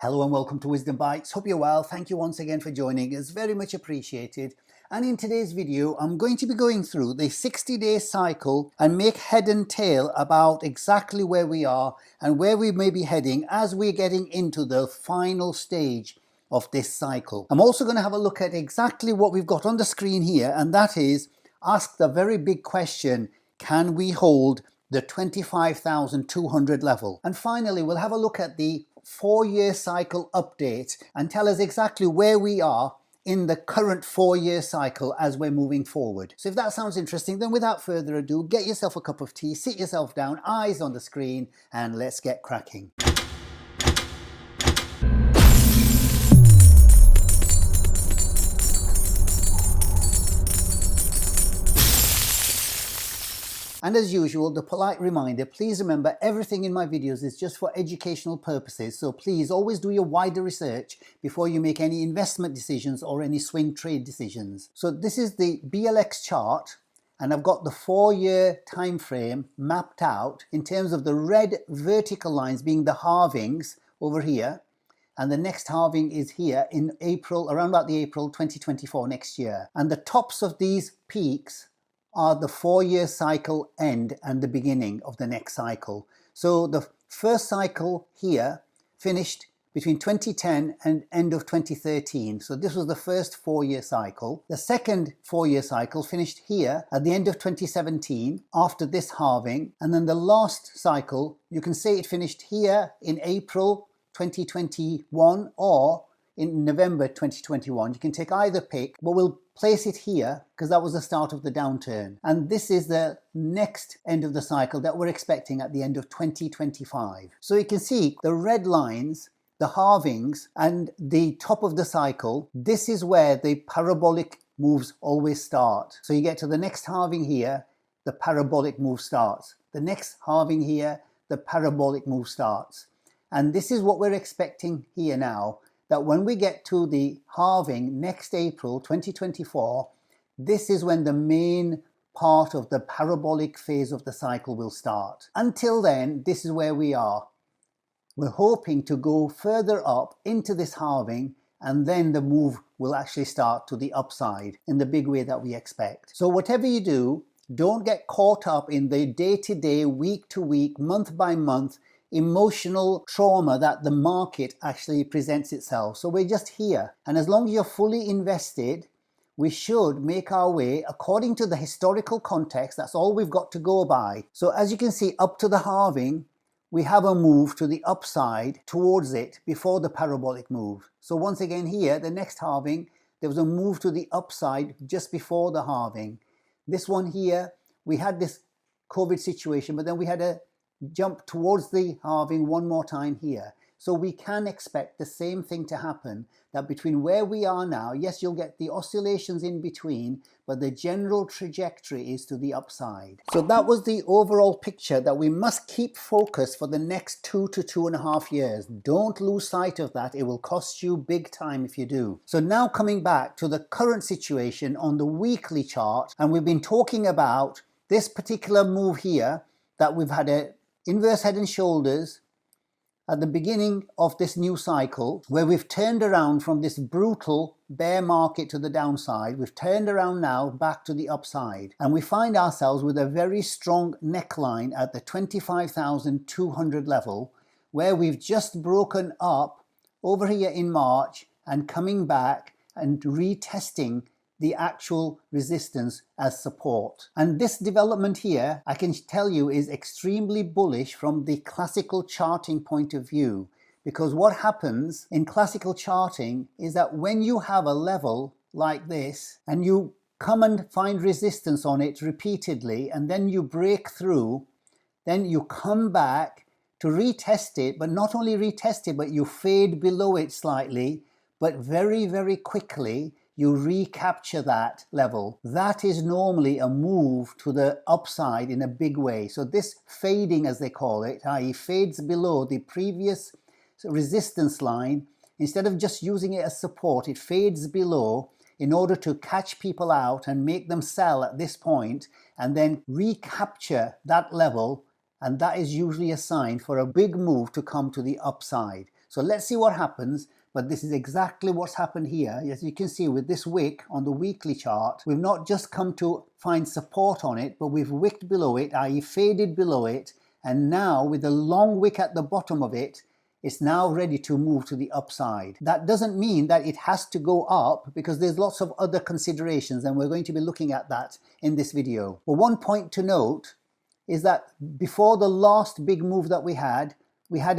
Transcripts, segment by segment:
Hello and welcome to Wisdom Bites. Hope you're well. Thank you once again for joining us. Very much appreciated. And in today's video, I'm going to be going through the 60-day cycle and make head and tail about exactly where we are and where we may be heading as we're getting into the final stage of this cycle. I'm also going to have a look at exactly what we've got on the screen here, and that is ask the very big question, can we hold the 25,200 level? And finally, we'll have a look at the 4-year cycle update and tell us exactly where we are in the current 4-year cycle as we're moving forward. So if that sounds interesting, then without further ado, get yourself a cup of tea, sit yourself down, eyes on the screen, and let's get cracking. And as usual, the polite reminder, please remember everything in my videos is just for educational purposes. So please always do your wider research before you make any investment decisions or any swing trade decisions. So this is the BLX chart, and I've got the 4-year time frame mapped out in terms of the red vertical lines being the halvings over here. And the next halving is here in April, around about the April 2024 next year. And the tops of these peaks are the 4-year cycle end and the beginning of the next cycle. So the first cycle here finished between 2010 and end of 2013. So this was the first 4-year cycle. The second 4-year cycle finished here at the end of 2017 after this halving. And then the last cycle, you can say it finished here in April 2021 or in November 2021. You can take either pick, but we'll place it here because that was the start of the downturn. And this is the next end of the cycle that we're expecting at the end of 2025. So you can see the red lines, the halvings, and the top of the cycle. This is where the parabolic moves always start. So you get to the next halving here, the parabolic move starts. The next halving here, the parabolic move starts. And this is what we're expecting here now, that when we get to the halving next April 2024, this is when the main part of the parabolic phase of the cycle will start. Until then, this is where we are. We're hoping to go further up into this halving, and then the move will actually start to the upside in the big way that we expect. So whatever you do, don't get caught up in the day-to-day, week-to-week, month-by-month emotional trauma that the market actually presents itself. So we're just here, and as long as you're fully invested, we should make our way according to the historical context. That's all we've got to go by. So as you can see, up to the halving, we have a move to the upside towards it before the parabolic move. So once again here, the next halving, there was a move to the upside just before the halving. This one here, we had this COVID situation, but then we had a jump towards the halving one more time here. So we can expect the same thing to happen, that between where we are now, yes, you'll get the oscillations in between, but the general trajectory is to the upside. So that was the overall picture that we must keep focused for the next 2 to 2.5 years. Don't lose sight of that. It will cost you big time if you do. So now coming back to the current situation on the weekly chart, and we've been talking about this particular move here, that we've had a inverse head and shoulders at the beginning of this new cycle, where we've turned around from this brutal bear market to the downside. We've turned around now back to the upside, and we find ourselves with a very strong neckline at the 25,200 level, where we've just broken up over here in March and coming back and retesting the actual resistance as support. And this development here, I can tell you, is extremely bullish from the classical charting point of view, because what happens in classical charting is that when you have a level like this and you come and find resistance on it repeatedly, and then you break through, then you come back to retest it, but not only retest it, but you fade below it slightly, but very, very quickly you recapture that level. That is normally a move to the upside in a big way. So this fading, as they call it, i.e. fades below the previous resistance line, instead of just using it as support, it fades below in order to catch people out and make them sell at this point and then recapture that level, and that is usually a sign for a big move to come to the upside. So let's see what happens. But this is exactly what's happened here. As you can see with this wick on the weekly chart, we've not just come to find support on it, but we've wicked below it, i.e. faded below it. And now with the long wick at the bottom of it, it's now ready to move to the upside. That doesn't mean that it has to go up, because there's lots of other considerations, and we're going to be looking at that in this video. But one point to note is that before the last big move that we had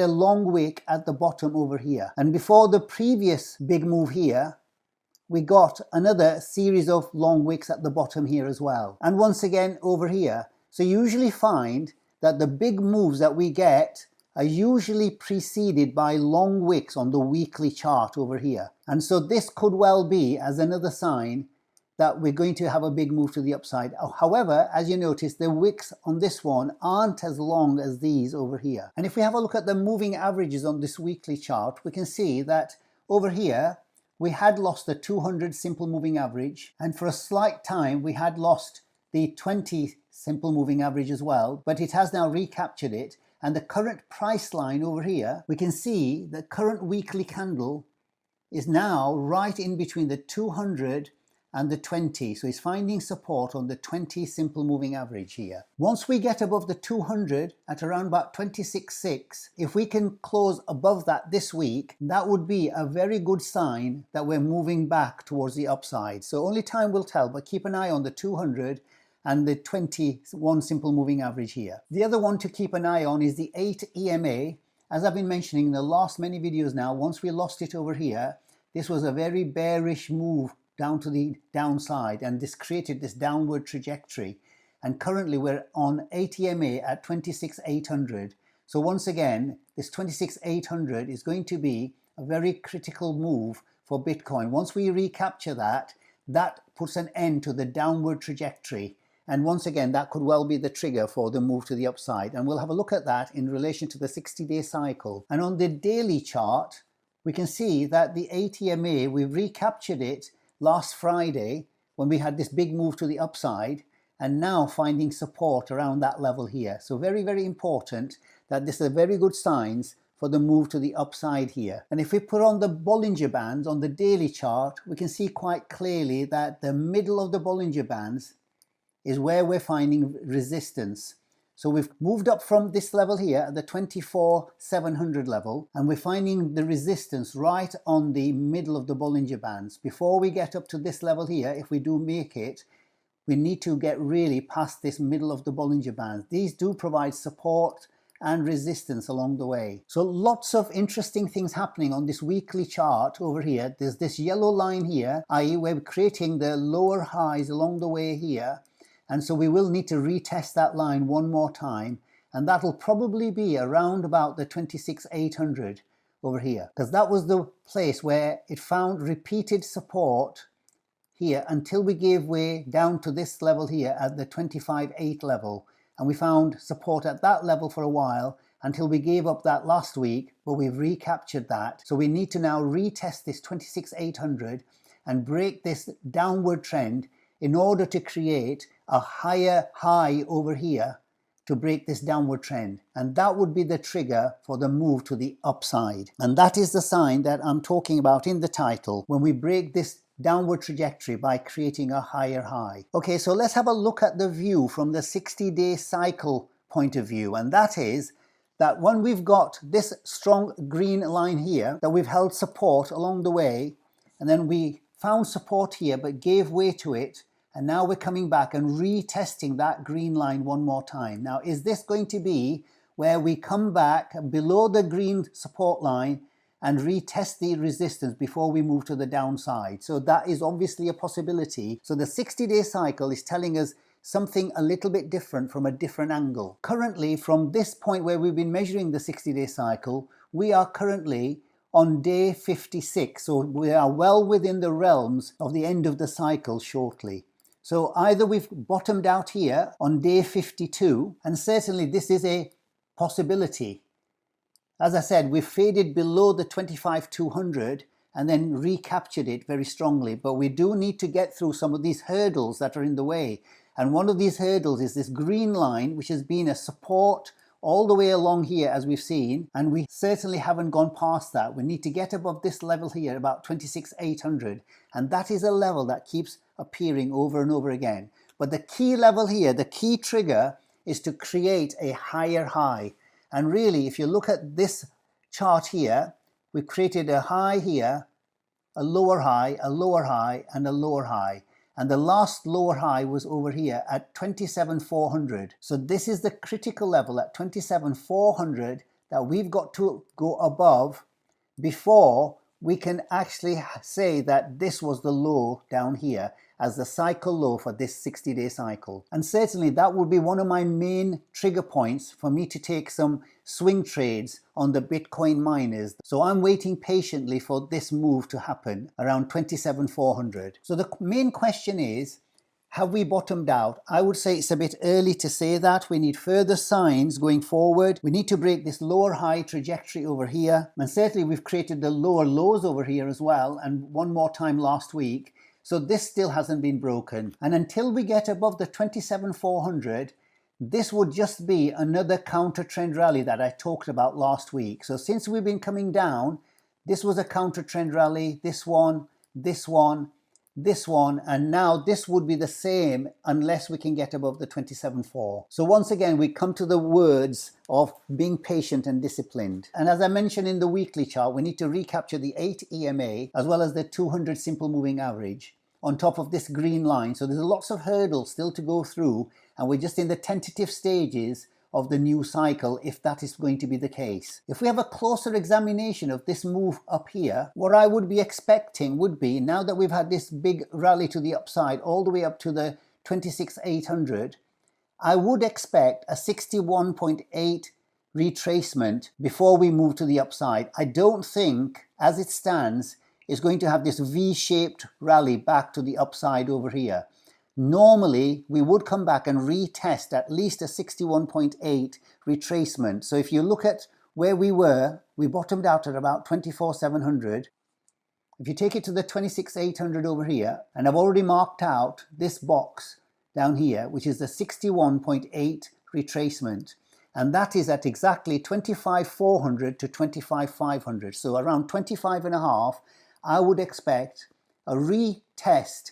a long wick at the bottom over here. And before the previous big move here, we got another series of long wicks at the bottom here as well. And once again over here. So you usually find that the big moves that we get are usually preceded by long wicks on the weekly chart over here. And so this could well be as another sign that we're going to have a big move to the upside. However, as you notice, the wicks on this one aren't as long as these over here. And if we have a look at the moving averages on this weekly chart, we can see that over here, we had lost the 200 simple moving average. And for a slight time, we had lost the 20 simple moving average as well, but it has now recaptured it. And the current price line over here, we can see the current weekly candle is now right in between the 200 and the 20. So it's finding support on the 20 simple moving average here. Once we get above the 200 at around about 26.6, if we can close above that this week, that would be a very good sign that we're moving back towards the upside. So only time will tell, but keep an eye on the 200 and the 21 simple moving average here. The other one to keep an eye on is the 8 EMA. As I've been mentioning in the last many videos now, once we lost it over here, this was a very bearish move down to the downside, and this created this downward trajectory. And currently we're on 8 EMA at 26,800. So once again, this 26,800 is going to be a very critical move for Bitcoin. Once we recapture that, that puts an end to the downward trajectory. And once again, that could well be the trigger for the move to the upside. And we'll have a look at that in relation to the 60-day cycle. And on the daily chart, we can see that the 8 EMA, we've recaptured it last Friday when we had this big move to the upside, and now finding support around that level here. So very, very important that this is very good signs for the move to the upside here. And if we put on the Bollinger Bands on the daily chart, we can see quite clearly that the middle of the Bollinger Bands is where we're finding resistance. So we've moved up from this level here at the 24,700 level, and we're finding the resistance right on the middle of the Bollinger Bands. Before we get up to this level here, if we do make it, we need to get really past this middle of the Bollinger Bands. These do provide support and resistance along the way. So lots of interesting things happening on this weekly chart over here. There's this yellow line here, i.e. we're creating the lower highs along the way here. And so we will need to retest that line one more time. And that'll probably be around about the 26,800 over here. Because that was the place where it found repeated support here until we gave way down to this level here at the 25.8 level. And we found support at that level for a while until we gave up that last week, but we've recaptured that. So we need to now retest this 26,800 and break this downward trend in order to create a higher high over here to break this downward trend. And that would be the trigger for the move to the upside. And that is the sign that I'm talking about in the title, when we break this downward trajectory by creating a higher high. Okay, so let's have a look at the view from the 60-day cycle point of view. And that is that when we've got this strong green line here, that we've held support along the way, and then we found support here but gave way to it, and now we're coming back and retesting that green line one more time. Now, is this going to be where we come back below the green support line and retest the resistance before we move to the downside? So that is obviously a possibility. So the 60-day cycle is telling us something a little bit different from a different angle. Currently, from this point where we've been measuring the 60-day cycle, we are currently on day 56. So we are well within the realms of the end of the cycle shortly. So either we've bottomed out here on day 52, and certainly this is a possibility. As I said, we've faded below the 25,200 and then recaptured it very strongly. But we do need to get through some of these hurdles that are in the way. And one of these hurdles is this green line, which has been a support all the way along here, as we've seen, and we certainly haven't gone past that. We need to get above this level here, about 26,800, and that is a level that keeps appearing over and over again. But the key level here, the key trigger, is to create a higher high. And really, if you look at this chart here, we've created a high here, a lower high, a lower high, and a lower high. And the last lower high was over here at 27,400. So this is the critical level at 27,400 that we've got to go above before we can actually say that this was the low down here as the cycle low for this 60-day cycle. And certainly that would be one of my main trigger points for me to take some swing trades on the Bitcoin miners. So I'm waiting patiently for this move to happen around 27,400. So the main question is, have we bottomed out? I would say it's a bit early to say that. We need further signs going forward. We need to break this lower high trajectory over here. And certainly we've created the lower lows over here as well, and one more time last week. So this still hasn't been broken. And until we get above the 27,400, this would just be another counter trend rally that I talked about last week. So since we've been coming down, this was a counter trend rally, this one, this one, this one, and now this would be the same unless we can get above the 27.4. So once again, we come to the words of being patient and disciplined. And as I mentioned in the weekly chart, we need to recapture the 8 EMA as well as the 200 simple moving average on top of this green line. So there's lots of hurdles still to go through, and we're just in the tentative stages of the new cycle, if that is going to be the case. If we have a closer examination of this move up here, what I would be expecting would be, now that we've had this big rally to the upside all the way up to the 26,800, I would expect a 61.8 retracement before we move to the upside. I don't think, as it stands, it's going to have this V-shaped rally back to the upside over here. Normally, we would come back and retest at least a 61.8 retracement. So if you look at where we were, we bottomed out at about 24,700. If you take it to the 26,800 over here, and I've already marked out this box down here, which is the 61.8 retracement, and that is at exactly 25,400 to 25,500. So around 25.5, I would expect a retest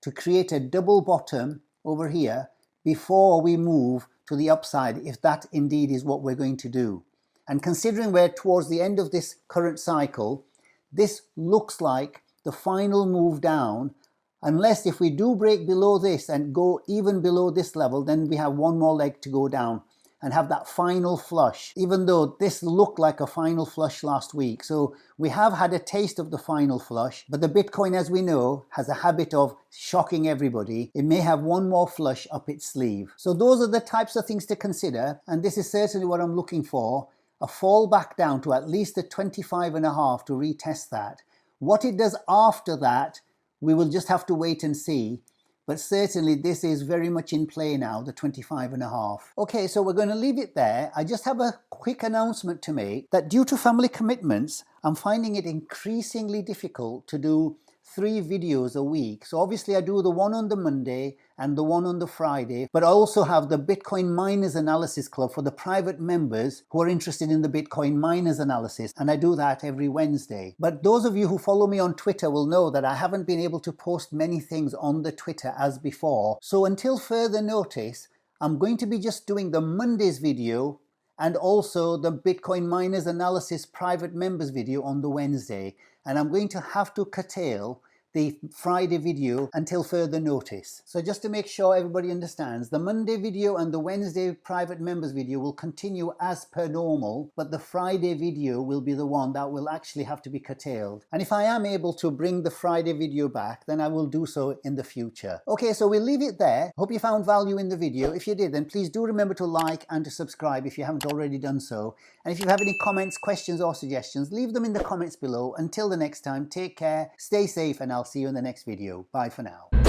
to create a double bottom over here before we move to the upside, if that indeed is what we're going to do. And considering we're towards the end of this current cycle, this looks like the final move down, unless if we do break below this and go even below this level, then we have one more leg to go down and have that final flush, even though this looked like a final flush last week. So we have had a taste of the final flush, but the Bitcoin, as we know, has a habit of shocking everybody. It may have one more flush up its sleeve. So those are the types of things to consider, and this is certainly what I'm looking for, a fall back down to at least the 25.5 to retest that. What it does after that, we will just have to wait and see. But certainly this is very much in play now, the 25.5. Okay, so we're going to leave it there. I just have a quick announcement to make that due to family commitments, I'm finding it increasingly difficult to do 3 videos a week. So obviously I do the one on the Monday and the one on the Friday, but I also have the Bitcoin Miners Analysis Club for the private members who are interested in the Bitcoin Miners analysis, and I do that every Wednesday. But those of you who follow me on Twitter will know that I haven't been able to post many things on the Twitter as before. So until further notice, I'm going to be just doing the Monday's video and also the Bitcoin Miners Analysis private members video on the Wednesday. And I'm going to have to curtail the Friday video until further notice. So just to make sure everybody understands, the Monday video and the Wednesday private members video will continue as per normal, but the Friday video will be the one that will actually have to be curtailed. And if I am able to bring the Friday video back, then I will do so in the future. Okay, so we'll leave it there. Hope you found value in the video. If you did, then please do remember to like and to subscribe if you haven't already done so. And if you have any comments, questions or suggestions, leave them in the comments below. Until the next time, take care, stay safe, and I'll see you in the next video. Bye for now.